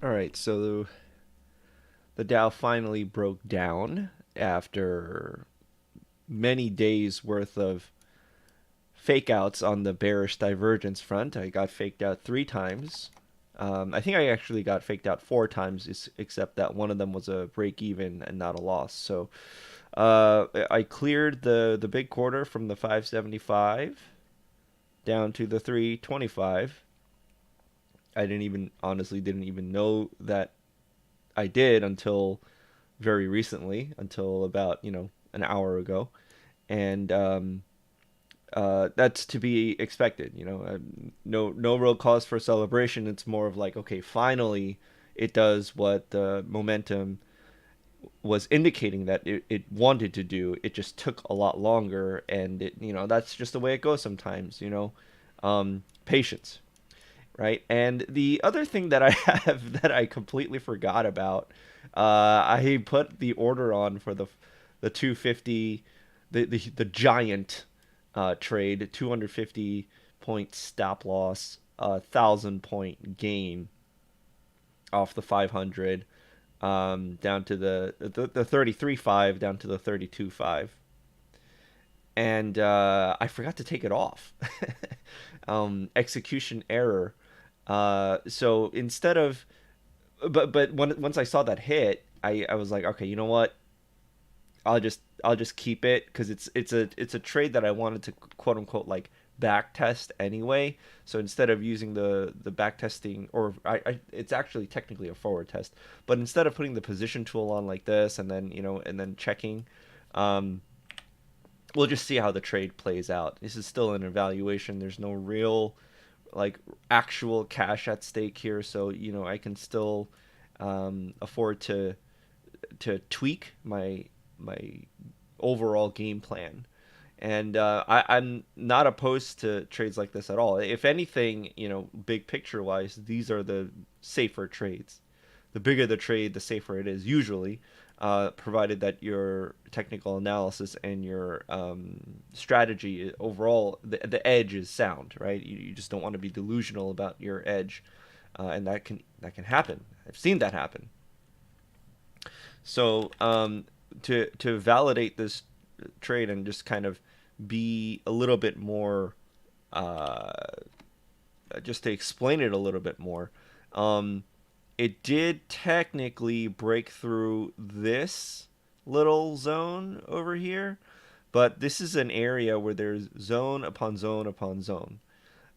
All right, so the Dow finally broke down after many days worth of fake outs on the bearish divergence front. I got faked out 3 times. I think I actually got faked out 4 times, except that one of them was a break even and not a loss. So I cleared the big quarter from the 575 down to the 325. I didn't even honestly didn't even know that I did until very recently, until about an hour ago, and that's to be expected. No real cause for celebration. It's more of like, okay, finally, it does what the momentum was indicating that it wanted to do. It just took a lot longer, and that's just the way it goes sometimes. Patience, right? And the other thing that I have that I completely forgot about, I put the order on for the 250, the giant trade, 250 point stop loss, 1,000 point gain off the 500, down to the 33.5 down to the 32.5, and I forgot to take it off. Execution error. So instead of, once I saw that hit, I was like, okay, you know what? I'll just keep it because it's a trade that I wanted to quote unquote like back test anyway. So instead of using the back testing, or it's actually technically a forward test, but instead of putting the position tool on like this and then checking, um, we'll just see how the trade plays out. This is still an evaluation. There's no real like actual cash at stake here, so I can still afford to tweak my overall game plan. And I'm not opposed to trades like this at all. If anything, big picture wise, these are the safer trades. The bigger the trade, the safer it is usually, provided that your technical analysis and your strategy overall, the edge is sound, right? You just don't want to be delusional about your edge, and that can happen. I've seen that happen. So to validate this trade and just kind of be a little bit more, uh, just to explain it a little bit more, um, it did technically break through this little zone over here, but this is an area where there's zone upon zone upon zone.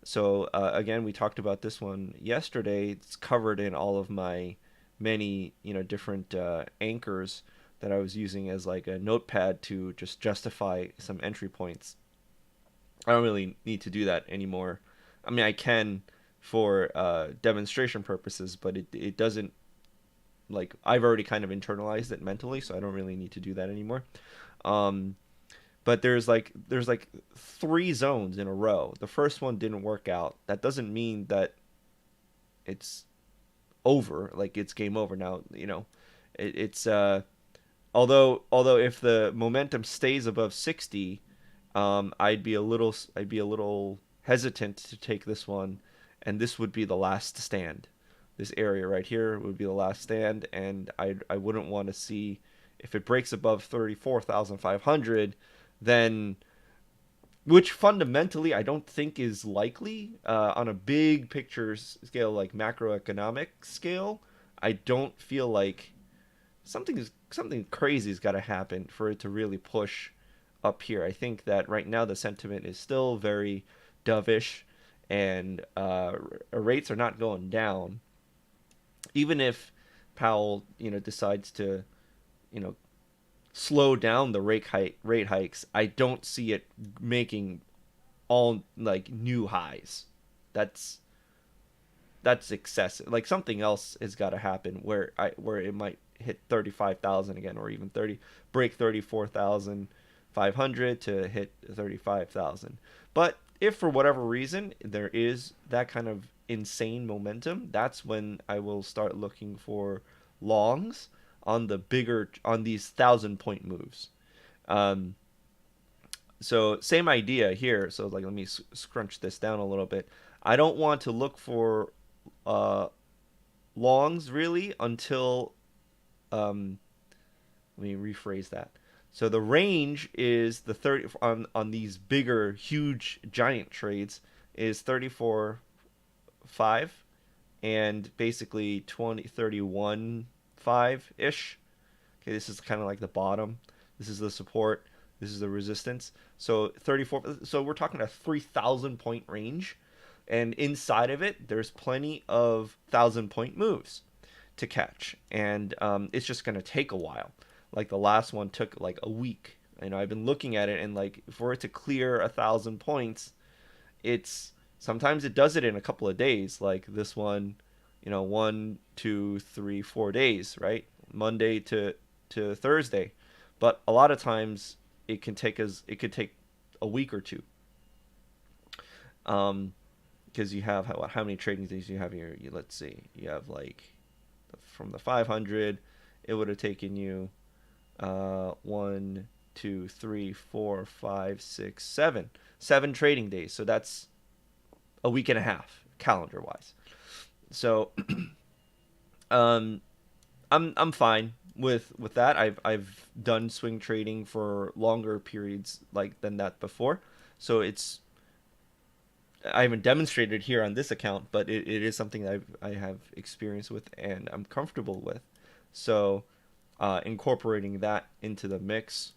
So again, we talked about this one yesterday. It's covered in all of my many different anchors that I was using as like a notepad to just justify some entry points. I don't really need to do that anymore. I mean, I can for demonstration purposes, but it doesn't, like, I've already kind of internalized it mentally, so I don't really need to do that anymore. Um, but there's like 3 zones in a row. The first one didn't work out. That doesn't mean that it's over, like it's game over now. It's although if the momentum stays above 60, I'd be a little hesitant to take this one, and this would be the last stand. This area right here would be the last stand, and I wouldn't want to see, if it breaks above 34,500, then, which fundamentally I don't think is likely on a big picture scale, like macroeconomic scale. I don't feel like something crazy's got to happen for it to really push up here. I think that right now the sentiment is still very dovish, and rates are not going down. Even if Powell, decides to, you know, slow down the rate hikes, I don't see it making all like new highs. That's that's excessive. Like something else has got to happen where it might hit 35,000 again, or even 30, break 34,500 to hit 35,000. But if for whatever reason there is that kind of insane momentum, that's when I will start looking for longs on these 1,000 point moves. Um, so same idea here. So like, let me scrunch this down a little bit. I don't want to look for uh, longs really until um, let me rephrase that. So the range is the 30 on these bigger, huge, giant trades is 34.5 and basically 20 31.5 ish. Okay, this is kind of like the bottom. This is the support. This is the resistance. So 34. So we're talking a 3,000 point range, and inside of it, there's plenty of 1,000 point moves to catch, and it's just gonna take a while. Like the last one took like a week. I've been looking at it, and like for it to clear 1,000 points, it's sometimes it does it in a couple of days. Like this one, 1, 2, 3, 4 days, right? Monday to Thursday, but a lot of times it could take a week or two. Um, because you have how many trading days you have here? Let's see, you have like from the 500, it would have taken you 1, 2, 3, 4, 5, 6, 7 trading days. So that's a week and a half calendar wise. So um, I'm fine with that. I've done swing trading for longer periods like than that before, so it's I haven't demonstrated here on this account, but it is something that I have experience with and I'm comfortable with. So incorporating that into the mix.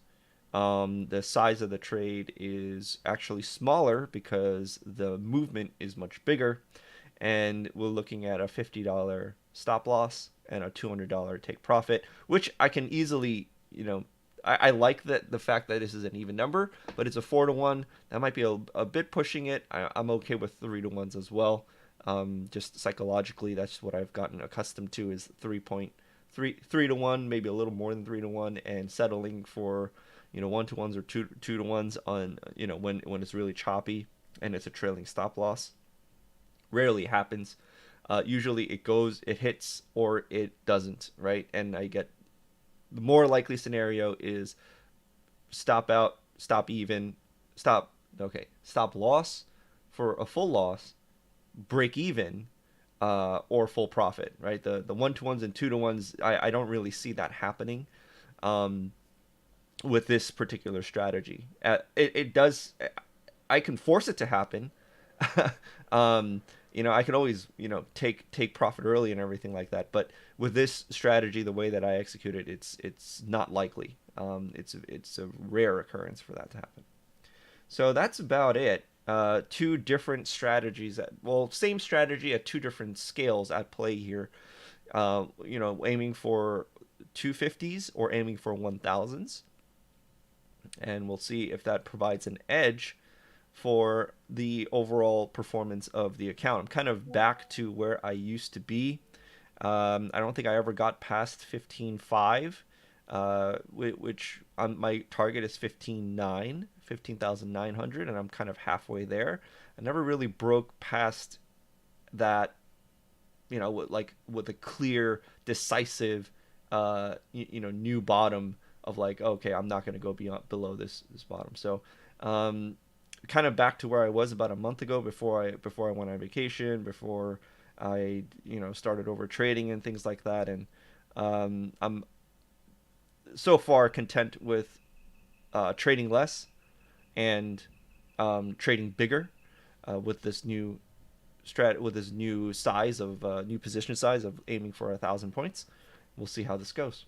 The size of the trade is actually smaller because the movement is much bigger, and we're looking at a $50 stop loss and a $200 take profit, which I can easily, I like that the fact that this is an even number, but it's a 4-to-1. That might be a bit pushing it. I'm okay with 3-to-1s as well. Just psychologically, that's what I've gotten accustomed to is 3.3 to 1, maybe a little more than 3-to-1, and settling for 1-to-1s or two-to-1s on when it's really choppy and it's a trailing stop loss. Rarely happens. Usually it hits or it doesn't, right? And I get the more likely scenario is stop out, stop even, stop stop loss for a full loss, break even, or full profit, right? The 1-to-1s and 2-to-1s, I don't really see that happening um, with this particular strategy. It does. I can force it to happen. um, I can always take profit early and everything like that. But with this strategy, the way that I execute it, it's not likely. It's a rare occurrence for that to happen. So that's about it. Two different strategies. Same strategy at two different scales at play here. Aiming for 250s or aiming for 1000s, and we'll see if that provides an edge for the overall performance of the account. I'm kind of back to where I used to be. I don't think I ever got past 15.5, which my target is 15,900, and I'm kind of halfway there. I never really broke past that, with a clear, decisive, new bottom of like, okay, I'm not going to go below this bottom. So, kind of back to where I was about a month ago before I went on vacation, before I started over trading and things like that, and I'm so far content with trading less and trading bigger with this new with this new size of new position size of aiming for 1,000 points. We'll see how this goes.